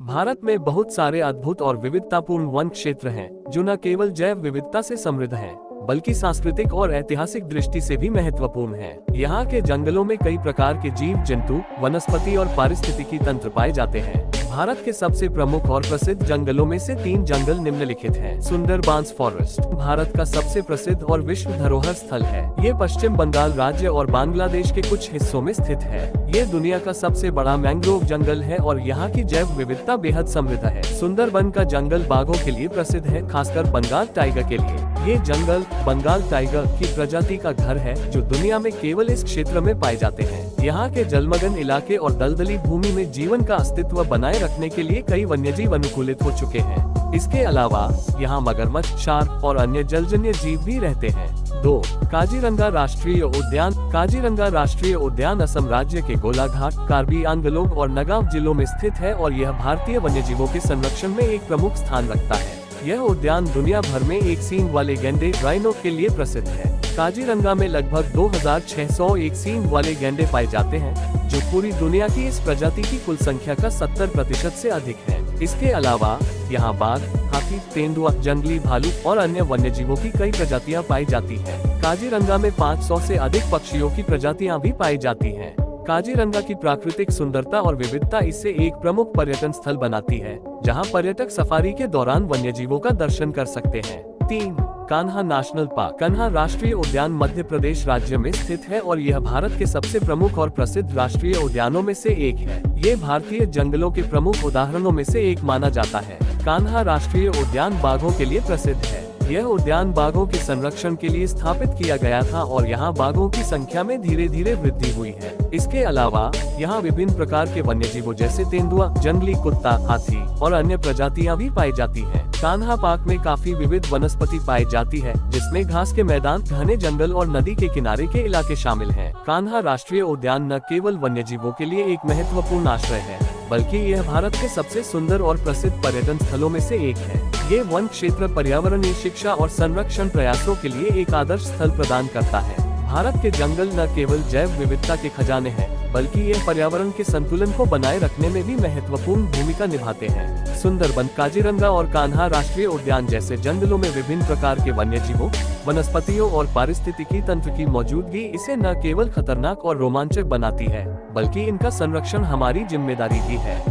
भारत में बहुत सारे अद्भुत और विविधतापूर्ण वन क्षेत्र हैं, जो न केवल जैव विविधता से समृद्ध हैं, बल्कि सांस्कृतिक और ऐतिहासिक दृष्टि से भी महत्वपूर्ण हैं। यहाँ के जंगलों में कई प्रकार के जीव जंतु, वनस्पति और पारिस्थितिकी तंत्र पाए जाते हैं। भारत के सबसे प्रमुख और प्रसिद्ध जंगलों में से 3 जंगल निम्नलिखित हैं। सुंदरबांस फॉरेस्ट भारत का सबसे प्रसिद्ध और विश्व धरोहर स्थल है। ये पश्चिम बंगाल राज्य और बांग्लादेश के कुछ हिस्सों में स्थित है। ये दुनिया का सबसे बड़ा मैंग्रोव जंगल है और यहाँ की जैव विविधता बेहद समृद्ध है। सुंदरबन का जंगल बाघों के लिए प्रसिद्ध है, खासकर बंगाल टाइगर के लिए। ये जंगल बंगाल टाइगर की प्रजाति का घर है, जो दुनिया में केवल इस क्षेत्र में पाए जाते हैं। यहाँ के जलमग्न इलाके और दलदली भूमि में जीवन का अस्तित्व बनाए रखने के लिए कई वन्यजीव अनुकूलित हो चुके हैं। इसके अलावा यहाँ मगरमच्छ, शार्क और अन्य जलजन्य जीव भी रहते हैं। 2. काजीरंगा राष्ट्रीय उद्यान। काजीरंगा राष्ट्रीय उद्यान असम राज्य के गोलाघाट, कार्बी आंगलोंग और नगांव जिलों में स्थित है और यह भारतीय वन्यजीवों के संरक्षण में एक प्रमुख स्थान रखता है। यह उद्यान दुनिया भर में एक सींग वाले गैंडे राइनो के लिए प्रसिद्ध है। काजीरंगा में लगभग 2601 सींग वाले गैंडे पाए जाते हैं, जो पूरी दुनिया की इस प्रजाति की कुल संख्या का 70% से अधिक है। इसके अलावा यहाँ बाघ, हाथी, तेंदुआ, जंगली भालू और अन्य वन्यजीवों की कई प्रजातियाँ पाई जाती हैं। काजीरंगा में 500 से अधिक पक्षियों की प्रजातियाँ भी पाई जाती हैं। काजीरंगा की प्राकृतिक सुंदरता और विविधता इसे एक प्रमुख पर्यटन स्थल बनाती है, जहां पर्यटक सफारी के दौरान वन्यजीवों का दर्शन कर सकते हैं। 3. Kanha national park. कान्हा राष्ट्रीय उद्यान मध्य प्रदेश राज्य में स्थित है और यह भारत के सबसे प्रमुख और प्रसिद्ध राष्ट्रीय उद्यानों में से एक है। ये भारतीय जंगलों के प्रमुख उदाहरणों में से एक माना जाता है। कान्हा राष्ट्रीय उद्यान बाघों के लिए प्रसिद्ध है। यह उद्यान बाघों के संरक्षण के लिए स्थापित किया गया था और यहाँ बाघों की संख्या में धीरे धीरे वृद्धि हुई है। इसके अलावा यहाँ विभिन्न प्रकार के वन्यजीवों जैसे तेंदुआ, जंगली कुत्ता, हाथी और अन्य प्रजातियाँ भी पाई जाती हैं। कान्हा पार्क में काफी विविध वनस्पति पाई जाती है, जिसमें घास के मैदान, घने जंगल और नदी के किनारे के इलाके शामिल हैं। कान्हा राष्ट्रीय उद्यान न केवल वन्यजीवों के लिए एक महत्वपूर्ण आश्रय है, बल्कि यह भारत के सबसे सुंदर और प्रसिद्ध पर्यटन स्थलों में से एक है। ये वन क्षेत्र पर्यावरणीय शिक्षा और संरक्षण प्रयासों के लिए एक आदर्श स्थल प्रदान करता है। भारत के जंगल न केवल जैव विविधता के खजाने हैं, बल्कि ये पर्यावरण के संतुलन को बनाए रखने में भी महत्वपूर्ण भूमिका निभाते हैं। सुंदरबन, काजीरंगा और कान्हा राष्ट्रीय उद्यान जैसे जंगलों में विभिन्न प्रकार के वन्यजीवों, वनस्पतियों और पारिस्थितिकी तंत्र की मौजूदगी इसे न केवल खतरनाक और रोमांचक बनाती है, बल्कि इनका संरक्षण हमारी जिम्मेदारी भी है।